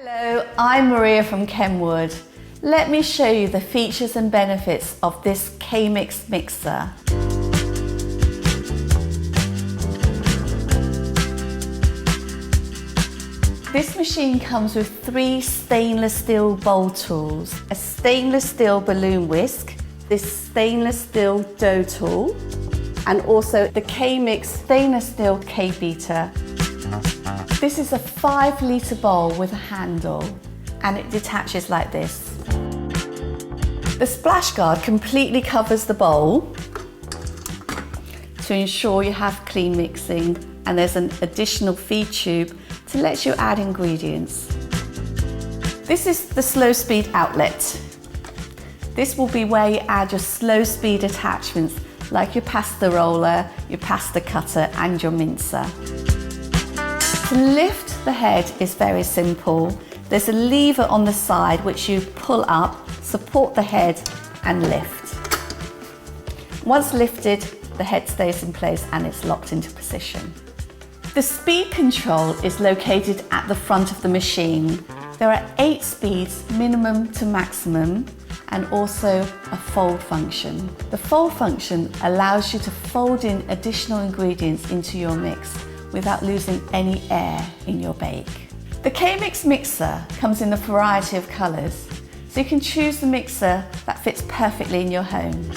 Hello, I'm Maria from Kenwood. Let me show you the features and benefits of this KMX mixer. This machine comes with 3 stainless steel bowl tools, a stainless steel balloon whisk, this stainless steel dough tool, and also the KMX stainless steel K-beater. This is a 5-litre bowl with a handle, and it detaches like this. The splash guard completely covers the bowl to ensure you have clean mixing, and there's an additional feed tube to let you add ingredients. This is the slow speed outlet. This will be where you add your slow speed attachments like your pasta roller, your pasta cutter and your mincer. To lift the head is very simple. There's a lever on the side which you pull up, support the head and lift. Once lifted, the head stays in place and it's locked into position. The speed control is located at the front of the machine. There are 8 speeds, minimum to maximum, and also a fold function. The fold function allows you to fold in additional ingredients into your mix without losing any air in your bake. The KMX mixer comes in a variety of colours, so you can choose the mixer that fits perfectly in your home.